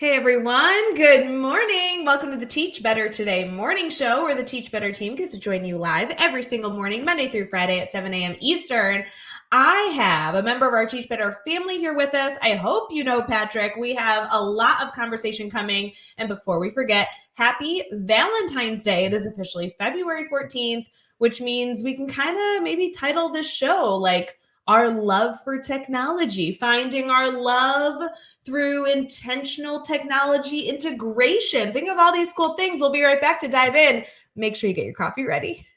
Hey everyone, good morning. Welcome to the Teach Better Today morning show where the Teach Better team gets to join you live every single morning, Monday through Friday at 7 a.m. Eastern. I have a member of our Teach Better family here with us. I hope you know Patrick. We have a lot of conversation coming. And before we forget, happy Valentine's Day. It is officially February 14th, which means we can kind of maybe title this show like our love for technology, finding our love through intentional technology integration. Think of all these cool things. We'll be right back to dive in. Make sure you get your coffee ready.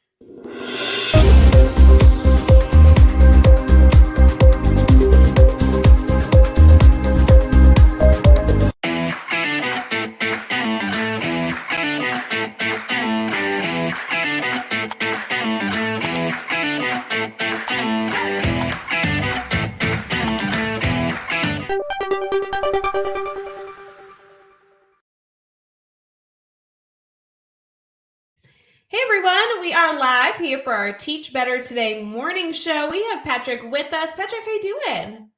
Hey everyone, we are live here for our Teach Better Today morning show. We have Patrick with us. Patrick, how you doing?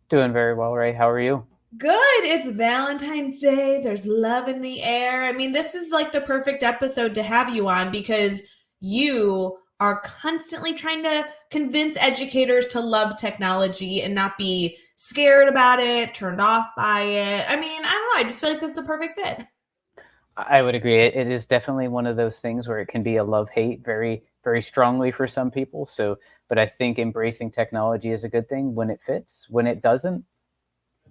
Doing very well, Ray. How are you? Good. It's Valentine's Day. There's love in the air. I mean, this is like the perfect episode to have you on because you are constantly trying to convince educators to love technology and not be scared about it, turned off by it. I mean, I don't know. I just feel like this is the perfect fit. I would agree. It is definitely one of those things where it can be a love-hate very, very strongly for some people. But I think embracing technology is a good thing when it fits. When it doesn't,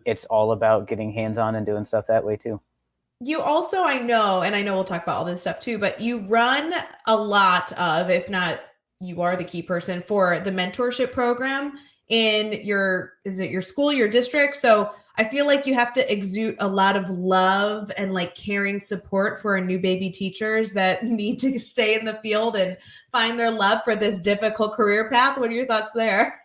it's all about getting hands-on and doing stuff that way too. You also, I know, and I know we'll talk about all this stuff too, but you run a lot of, if not, you are the key person for the mentorship program in is it your school, your district? So I feel like you have to exude a lot of love and like caring support for our new baby teachers that need to stay in the field and find their love for this difficult career path. What are your thoughts there?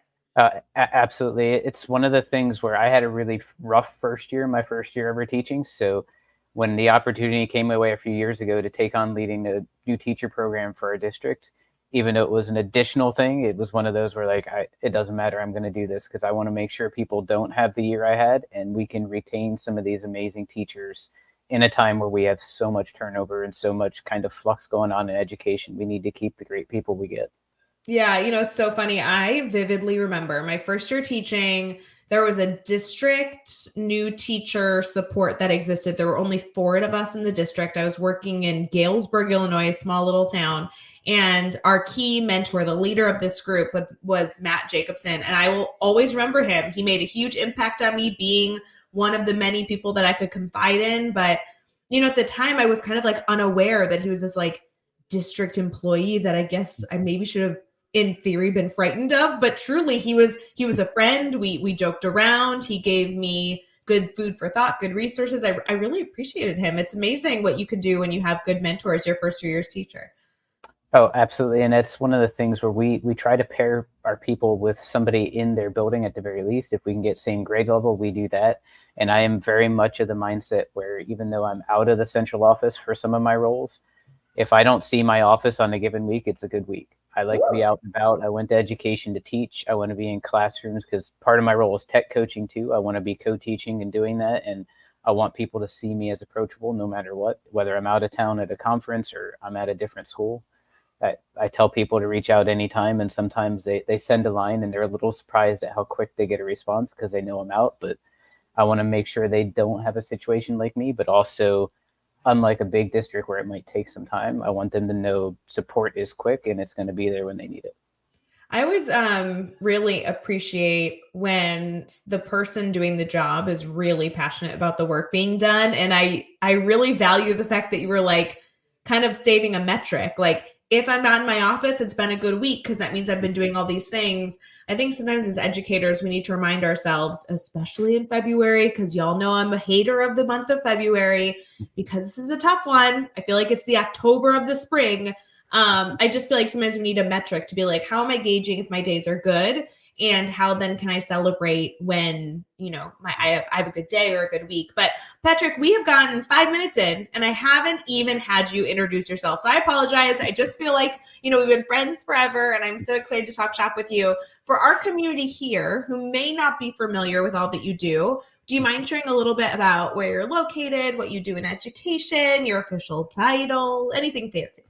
Absolutely. It's one of the things where I had a really rough first year, my first year ever teaching. So when the opportunity came my way a few years ago to take on leading the new teacher program for our district, even though it was an additional thing, it was one of those where it doesn't matter. I'm going to do this because I want to make sure people don't have the year I had and we can retain some of these amazing teachers in a time where we have so much turnover and so much kind of flux going on in education. We need to keep the great people we get. Yeah, it's so funny. I vividly remember my first year teaching. There was a district new teacher support that existed. There were only 4 of us in the district. I was working in Galesburg, Illinois, a small little town. And our key mentor, the leader of this group, was Matt Jacobson. And I will always remember him. He made a huge impact on me being one of the many people that I could confide in. But, at the time I was kind of like unaware that he was this like district employee that I guess I maybe should have in theory been frightened of, but truly he was a friend. We joked around. He gave me good food for thought, good resources. I really appreciated him. It's amazing what you can do when you have good mentors your first 2 years teacher. Oh, absolutely. And that's one of the things where we try to pair our people with somebody in their building at the very least. If we can get same grade level, we do that. And I am very much of the mindset where even though I'm out of the central office for some of my roles, if I don't see my office on a given week, it's a good week. I like to be out and about. I went to education to teach. I want to be in classrooms because part of my role is tech coaching too. I want to be co-teaching and doing that. And I want people to see me as approachable no matter what, whether I'm out of town at a conference or I'm at a different school. I tell people to reach out anytime. And sometimes they send a line and they're a little surprised at how quick they get a response because they know I'm out. But I want to make sure they don't have a situation like me, but also unlike a big district where it might take some time, I want them to know support is quick and it's going to be there when they need it. I always really appreciate when the person doing the job is really passionate about the work being done. And I really value the fact that you were like kind of stating a metric. Like if I'm not in my office, it's been a good week because that means I've been doing all these things. I think sometimes as educators, we need to remind ourselves, especially in February, because y'all know I'm a hater of the month of February because this is a tough one. I feel like it's the October of the spring. I just feel like sometimes we need a metric to be like, how am I gauging if my days are good? And how then can I celebrate when, I have a good day or a good week? But Patrick, we have gotten 5 minutes in and I haven't even had you introduce yourself. So I apologize. I just feel like, we've been friends forever and I'm so excited to talk shop with you. For our community here who may not be familiar with all that you do, Do you mind sharing a little bit about where you're located, what you do in education, your official title, anything fancy?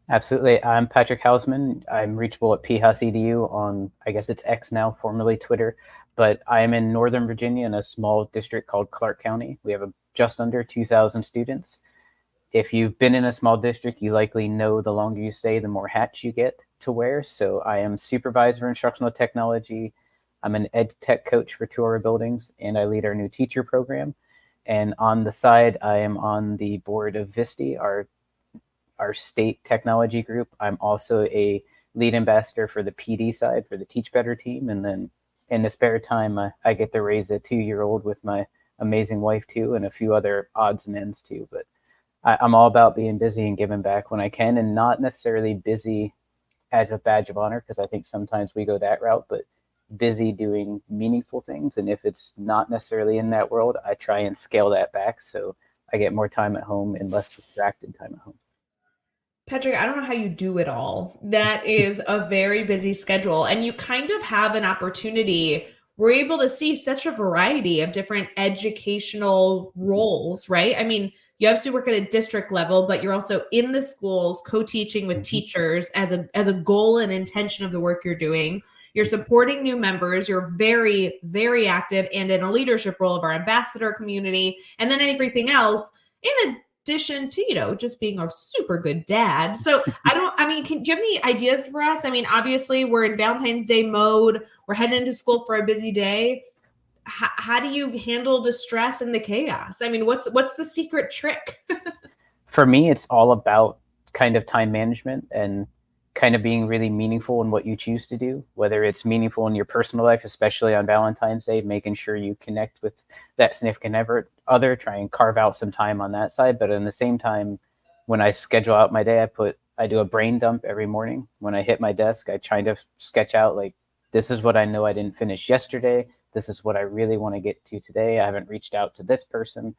Absolutely. I'm Patrick Hausman. I'm reachable at phus.edu on, I guess it's X now, formerly Twitter. But I am in Northern Virginia in a small district called Clark County. We have just under 2,000 students. If you've been in a small district, you likely know the longer you stay, the more hats you get to wear. So I am supervisor instructional technology. I'm an ed tech coach for 2 of our buildings, and I lead our new teacher program. And on the side, I am on the board of VISTI, our state technology group. I'm also a lead ambassador for the PD side for the Teach Better team. And then in the spare time, I get to raise a 2-year-old with my amazing wife too, and a few other odds and ends too. But I'm all about being busy and giving back when I can, and not necessarily busy as a badge of honor, because I think sometimes we go that route, but busy doing meaningful things. And if it's not necessarily in that world, I try and scale that back so I get more time at home and less distracted time at home. Patrick, I don't know how you do it all. That is a very busy schedule. And you kind of have an opportunity. We're able to see such a variety of different educational roles, right? I mean, you obviously work at a district level, but you're also in the schools co-teaching with teachers as a goal and intention of the work you're doing. You're supporting new members. You're very, very active and in a leadership role of our ambassador community, and then everything else in addition to, just being a super good dad. So do you have any ideas for us? I mean, obviously we're in Valentine's Day mode. We're heading into school for a busy day. How do you handle the stress and the chaos? I mean, what's the secret trick? For me, it's all about kind of time management and kind of being really meaningful in what you choose to do, whether it's meaningful in your personal life, especially on Valentine's Day, making sure you connect with that significant other, try and carve out some time on that side. But in the same time, when I schedule out my day, I do a brain dump every morning. When I hit my desk, I try to sketch out, like, this is what I know I didn't finish yesterday. This is what I really want to get to today. I haven't reached out to this person.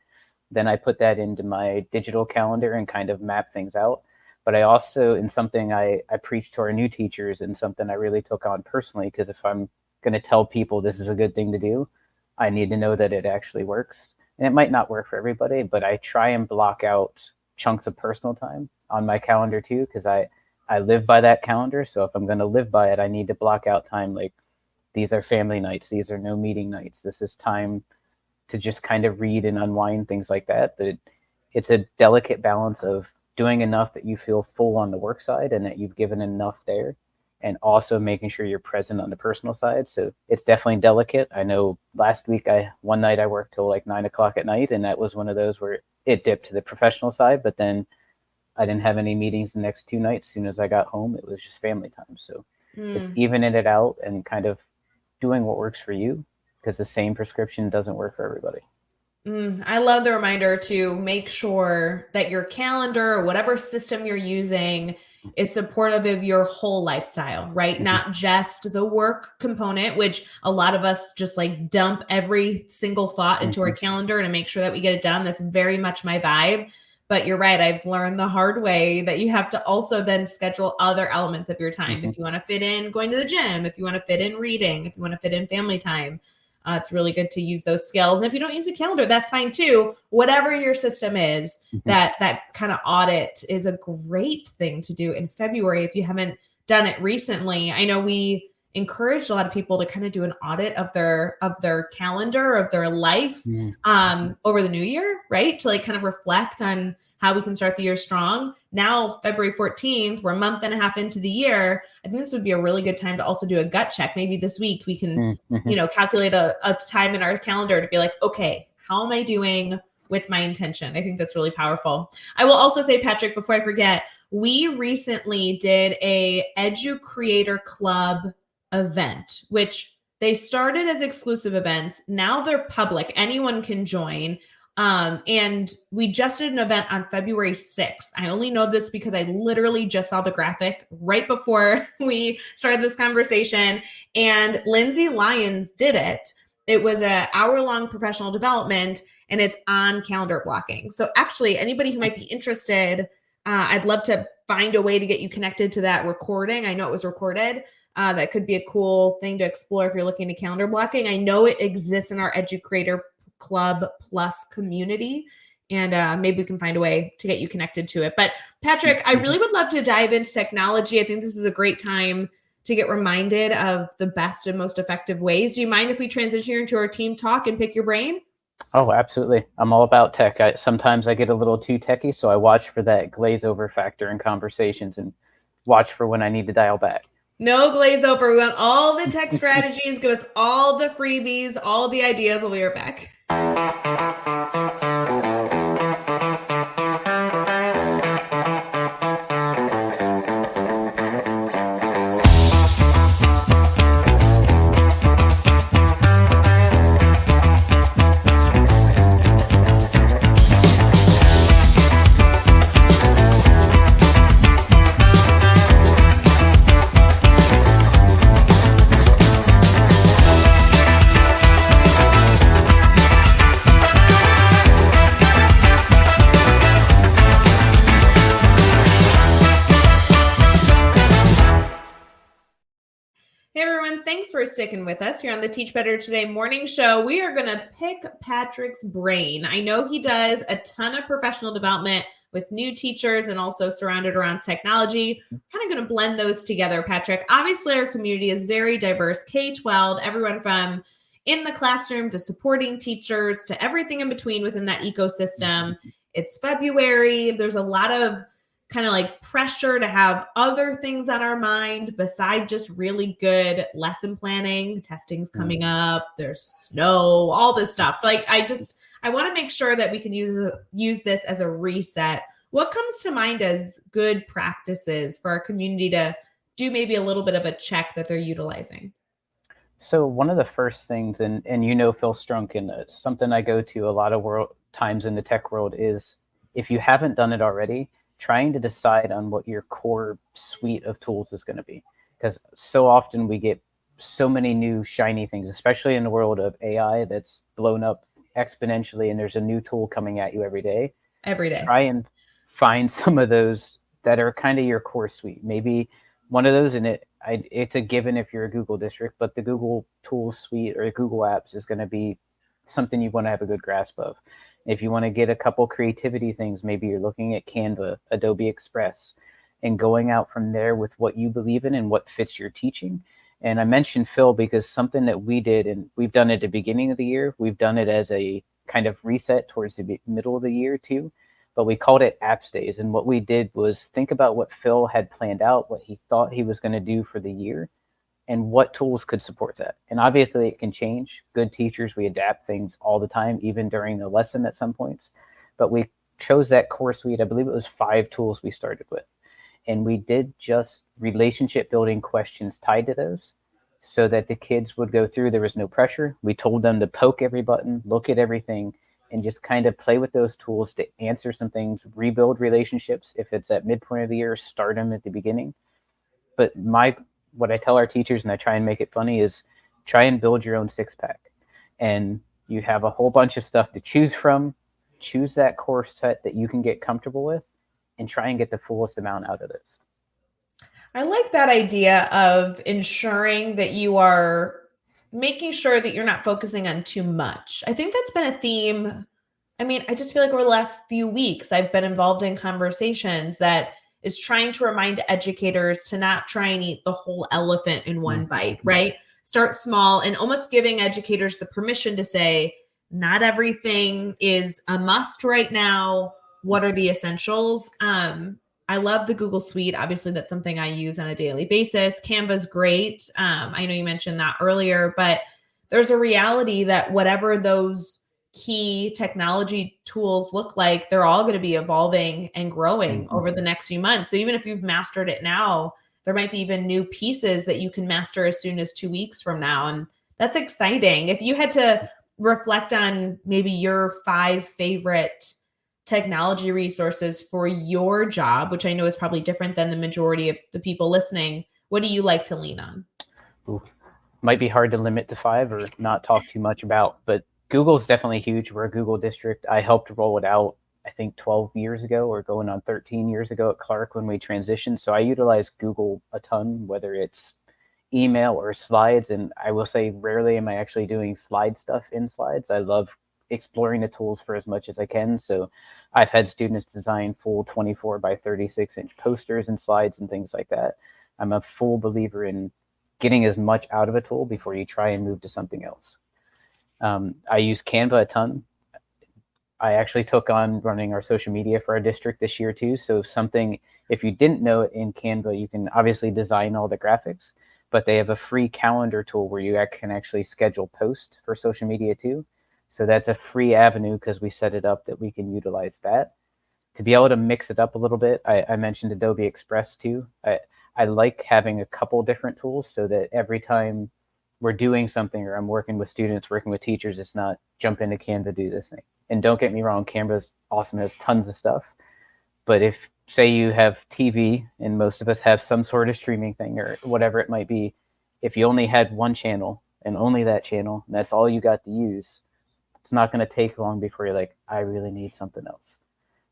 Then I put that into my digital calendar and kind of map things out. But I also, in something I preach to our new teachers, and something I really took on personally, because if I'm going to tell people this is a good thing to do, I need to know that it actually works. And it might not work for everybody, but I try and block out chunks of personal time on my calendar too, because I live by that calendar. So if I'm going to live by it, I need to block out time. Like, these are family nights. These are no meeting nights. This is time to just kind of read and unwind, things like that. But it's a delicate balance of doing enough that you feel full on the work side and that you've given enough there, and also making sure you're present on the personal side. So it's definitely delicate. I know last week, one night I worked till like 9 o'clock at night, and that was one of those where it dipped to the professional side, but then I didn't have any meetings the next 2 nights. As soon as I got home, it was just family time. So it's evening it out and kind of doing what works for you, because the same prescription doesn't work for everybody. I love the reminder to make sure that your calendar or whatever system you're using is supportive of your whole lifestyle, right? Not just the work component, which a lot of us just like dump every single thought into our calendar to make sure that we get it done. That's very much my vibe. But you're right. I've learned the hard way that you have to also then schedule other elements of your time. If you want to fit in going to the gym, if you want to fit in reading, if you want to fit in family time, it's really good to use those skills. And if you don't use a calendar, that's fine too. Whatever your system is, that kind of audit is a great thing to do in February if you haven't done it recently. I know we encouraged a lot of people to kind of do an audit of their calendar, of their life over the new year, right? To like kind of reflect on how we can start the year strong. Now, February 14th, we're a month and a half into the year. I think this would be a really good time to also do a gut check. Maybe this week we can, calculate a time in our calendar to be like, okay, how am I doing with my intention? I think that's really powerful. I will also say, Patrick, before I forget, we recently did a Edu Creator Club event, which they started as exclusive events. Now they're public. Anyone can join. And we just did an event on February 6th. I only know this because I literally just saw the graphic right before we started this conversation, and Lindsay Lyons did it. It was an hour-long professional development, and it's on calendar blocking. So actually, anybody who might be interested, I'd love to find a way to get you connected to that recording. I know it was recorded. That could be a cool thing to explore if you're looking to calendar blocking. I know it exists in our Edu Creator club plus community. And maybe we can find a way to get you connected to it. But Patrick, I really would love to dive into technology. I think this is a great time to get reminded of the best and most effective ways. Do you mind if we transition into our team talk and pick your brain? Oh, absolutely. I'm all about tech. Sometimes I get a little too techy, so I watch for that glaze over factor in conversations and watch for when I need to dial back. No glaze over. We want all the tech strategies. Give us all the freebies, all the ideas. We'll be right back. Hey everyone, thanks for sticking with us here on the Teach Better Today morning show. We are going to pick Patrick's brain. I know he does a ton of professional development with new teachers and also surrounded around technology. Kind of going to blend those together, Patrick. Obviously, our community is very diverse, K-12, everyone from in the classroom to supporting teachers to everything in between within that ecosystem. It's February. There's a lot of kind of like pressure to have other things on our mind beside just really good lesson planning. Testing's coming up. There's snow, all this stuff. Like I want to make sure that we can use this as a reset. What comes to mind as good practices for our community to do maybe a little bit of a check that they're utilizing? So one of the first things, and Phil Strunk, and something I go to a lot of times in the tech world is, if you haven't done it already, trying to decide on what your core suite of tools is going to be. Because so often we get so many new shiny things, especially in the world of AI that's blown up exponentially, and there's a new tool coming at you every day. Try and find some of those that are kind of your core suite. Maybe one of those, and it's a given if you're a Google district, but the Google Tools suite or Google Apps is going to be something you want to have a good grasp of. If you want to get a couple creativity things, maybe you're looking at Canva, Adobe Express, and going out from there with what you believe in and what fits your teaching. And I mentioned Phil because something that we did, and we've done it at the beginning of the year, we've done it as a kind of reset towards the middle of the year too, but we called it Apps Days. And what we did was think about what Phil had planned out, what he thought he was going to do for the year, and what tools could support that. And obviously it can change. Good teachers, we adapt things all the time, even during the lesson at some points. But we chose that core suite. I believe it was 5 tools we started with. And we did just relationship building questions tied to those so that the kids would go through. There was no pressure. We told them to poke every button, look at everything, and just kind of play with those tools to answer some things, rebuild relationships. If it's at midpoint of the year, start them at the beginning. But what I tell our teachers, and I try and make it funny, is try and build your own 6-pack. And you have a whole bunch of stuff to choose from. Choose that core set that you can get comfortable with and try and get the fullest amount out of this. I like that idea of ensuring that you are making sure that you're not focusing on too much. I think that's been a theme. I mean, I just feel like over the last few weeks, I've been involved in conversations that is trying to remind educators to not try and eat the whole elephant in one bite, right? Start small and almost giving educators the permission to say, not everything is a must right now. What are the essentials? I love the Google Suite. Obviously, that's something I use on a daily basis. Canva's great. I know you mentioned that earlier, but there's a reality that whatever those key technology tools look like, they're all going to be evolving and growing over the next few months. So even if you've mastered it now, there might be even new pieces that you can master as soon as 2 weeks from now. And that's exciting. If you had to reflect on maybe your 5 favorite technology resources for your job, which I know is probably different than the majority of the people listening, what do you like to lean on? Ooh, might be hard to limit to 5 or not talk too much about, but Google's definitely huge. We're a Google district. I helped roll it out, I think 12 years ago or going on 13 years ago at Clark when we transitioned. So I utilize Google a ton, whether it's email or slides. And I will say rarely am I actually doing slide stuff in slides. I love exploring the tools for as much as I can. So I've had students design full 24 by 36 inch posters and slides and things like that. I'm a full believer in getting as much out of a tool before you try and move to something else. I use Canva a ton. I actually took on running our social media for our district this year too. So something, if you didn't know it, in Canva, you can obviously design all the graphics, but they have a free calendar tool where you can actually schedule posts for social media too. So that's a free avenue because we set it up that we can utilize that. To be able to mix it up a little bit, I mentioned Adobe Express too. I like having a couple different tools so that every time we're doing something or I'm working with students, working with teachers, it's not jump into Canva, do this thing. And don't get me wrong, Canva's awesome, has tons of stuff. But if, say, you have TV, and most of us have some sort of streaming thing or whatever it might be, if you only had one channel and only that channel, and that's all you got to use, it's not going to take long before you're like, I really need something else.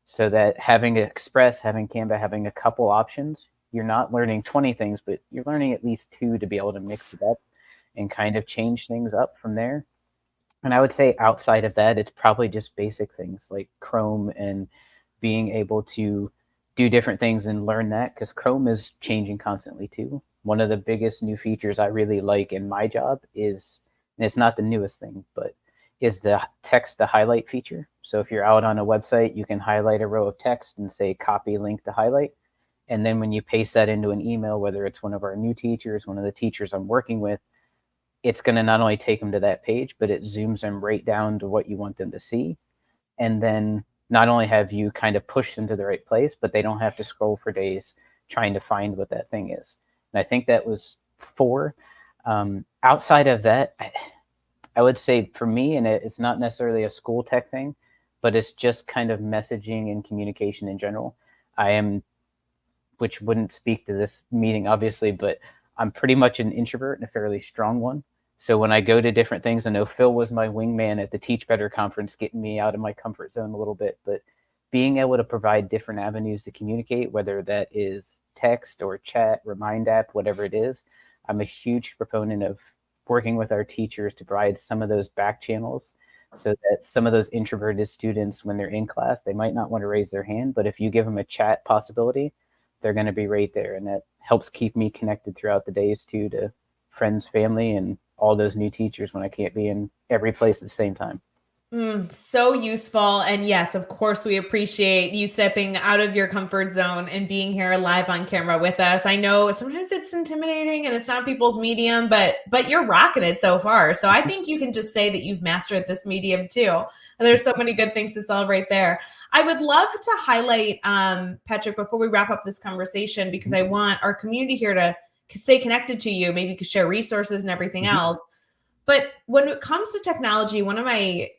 So that having Express, having Canva, having a couple options, you're not learning 20 things, but you're learning at least 2 to be able to mix it up and kind of change things up from there. And I would say outside of that, it's probably just basic things like Chrome and being able to do different things and learn that, because Chrome is changing constantly too. One of the biggest new features I really like in my job is, and it's not the newest thing, but is the text to highlight feature. So if you're out on a website, you can highlight a row of text and say copy link to highlight. And then when you paste that into an email, whether it's one of our new teachers, one of the teachers I'm working with, it's going to not only take them to that page, but it zooms them right down to what you want them to see. And then not only have you kind of pushed them to the right place, but they don't have to scroll for days trying to find what that thing is. And I think that was 4. Outside of that, I would say for me, and it's not necessarily a school tech thing, but it's just kind of messaging and communication in general. I am, which wouldn't speak to this meeting, obviously, but I'm pretty much an introvert and a fairly strong one. So when I go to different things, I know Phil was my wingman at the Teach Better conference, getting me out of my comfort zone a little bit, but being able to provide different avenues to communicate, whether that is text or chat, Remind app, whatever it is, I'm a huge proponent of working with our teachers to provide some of those back channels so that some of those introverted students, when they're in class, they might not want to raise their hand, but if you give them a chat possibility, they're going to be right there. And that helps keep me connected throughout the days too, to friends, family, and all those new teachers when I can't be in every place at the same time. So useful. And yes, of course, we appreciate you stepping out of your comfort zone and being here live on camera with us. I know sometimes it's intimidating and it's not people's medium, but you're rocking it so far. So I think you can just say that you've mastered this medium too. And there's so many good things to celebrate there. I would love to highlight, Patrick, before we wrap up this conversation, because I want our community here to stay connected to you. Maybe you could share resources and everything else. But when it comes to technology, one of my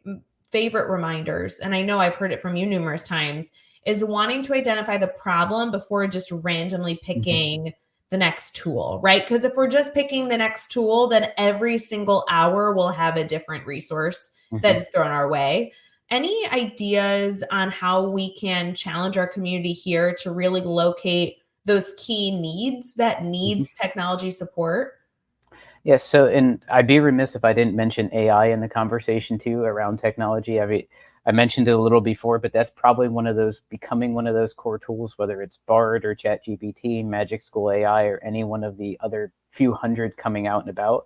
favorite reminders, and I know I've heard it from you numerous times, is wanting to identify the problem before just randomly picking the next tool, right? Because if we're just picking the next tool, then every single hour we'll have a different resource that is thrown our way. Any ideas on how we can challenge our community here to really locate those key needs that needs technology support? Yes. So, and I'd be remiss if I didn't mention AI in the conversation too around technology. I mean, I mentioned it a little before, but that's probably becoming one of those core tools, whether it's Bard or ChatGPT, Magic School AI, or any one of the other few hundred coming out and about.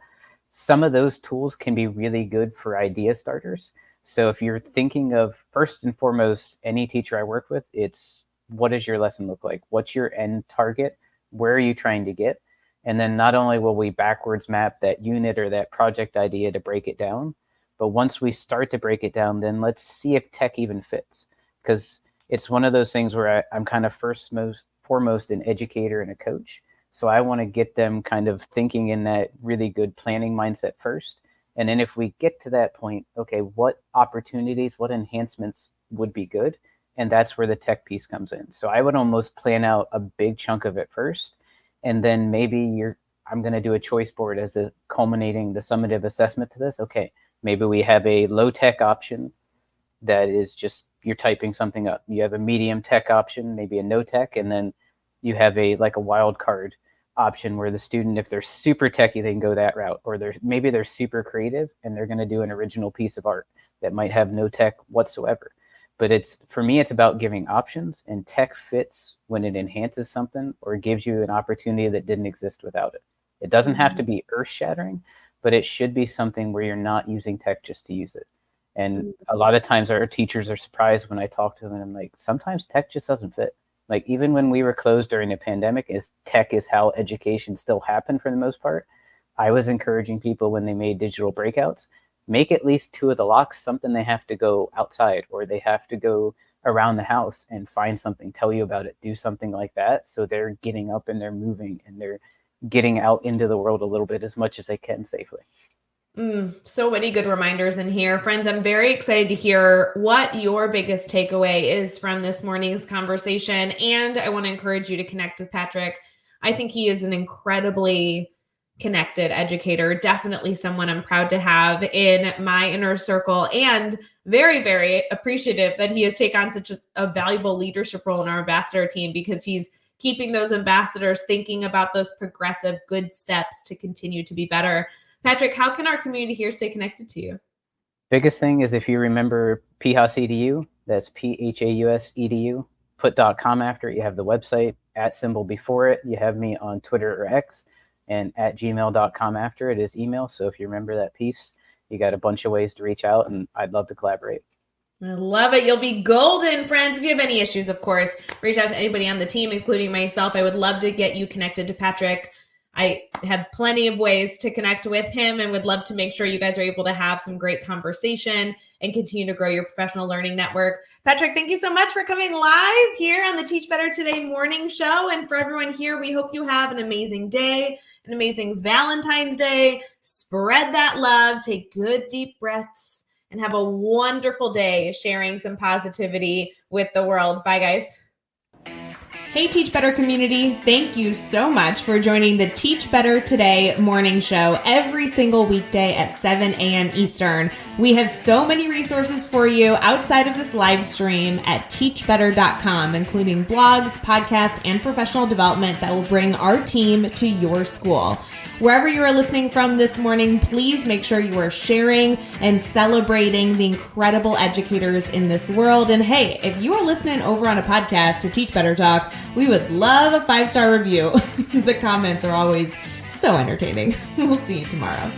Some of those tools can be really good for idea starters. So if you're thinking of, first and foremost, any teacher I work with, it's what does your lesson look like? What's your end target? Where are you trying to get? And then not only will we backwards map that unit or that project idea to break it down, but once we start to break it down, then let's see if tech even fits. Because it's one of those things where I'm kind of foremost an educator and a coach. So I want to get them kind of thinking in that really good planning mindset first. And then if we get to that point, okay, what opportunities, what enhancements would be good? And that's where the tech piece comes in. So I would almost plan out a big chunk of it first. And then maybe I'm going to do a choice board as the summative assessment to this. Okay, maybe we have a low tech option that is just you're typing something up. You have a medium tech option, maybe a no tech, and then you have a wild card option where the student, if they're super techy, they can go that route, or they're super creative and they're going to do an original piece of art. that might have no tech whatsoever. But for me, it's about giving options, and tech fits when it enhances something or gives you an opportunity that didn't exist without it. It doesn't have to be earth shattering, but it should be something where you're not using tech just to use it. And a lot of times our teachers are surprised when I talk to them, and I'm like, sometimes tech just doesn't fit. Like, even when we were closed during the pandemic, tech is how education still happened for the most part. I was encouraging people when they made digital breakouts, make at least 2 of the locks something they have to go outside, or they have to go around the house and find something, tell you about it, do something like that. So they're getting up and they're moving and they're getting out into the world a little bit as much as they can safely. So many good reminders in here. Friends, I'm very excited to hear what your biggest takeaway is from this morning's conversation. And I want to encourage you to connect with Patrick. I think he is an incredibly connected educator, definitely someone I'm proud to have in my inner circle, and very, very appreciative that he has taken on such a valuable leadership role in our ambassador team, because he's keeping those ambassadors thinking about those progressive good steps to continue to be better. Patrick, how can our community here stay connected to you? Biggest thing is, if you remember PHAUS EDU, that's PHAUS EDU, put .com after it. You have the website, @ before it. You have me on Twitter or X, and @gmail.com after it is email. So if you remember that piece, you got a bunch of ways to reach out, and I'd love to collaborate. I love it. You'll be golden, friends. If you have any issues, of course, reach out to anybody on the team, including myself. I would love to get you connected to Patrick. I have plenty of ways to connect with him, and would love to make sure you guys are able to have some great conversation and continue to grow your professional learning network. Patrick, thank you so much for coming live here on the Teach Better Today morning show. And for everyone here, we hope you have an amazing day, an amazing Valentine's Day. Spread that love, take good deep breaths, and have a wonderful day sharing some positivity with the world. Bye, guys. Hey, Teach Better community. Thank you so much for joining the Teach Better Today morning show every single weekday at 7 a.m. Eastern. We have so many resources for you outside of this live stream at teachbetter.com, including blogs, podcasts, and professional development that will bring our team to your school. Wherever you are listening from this morning, please make sure you are sharing and celebrating the incredible educators in this world. And hey, if you are listening over on a podcast to Teach Better Talk, we would love a 5-star review. The comments are always so entertaining. We'll see you tomorrow.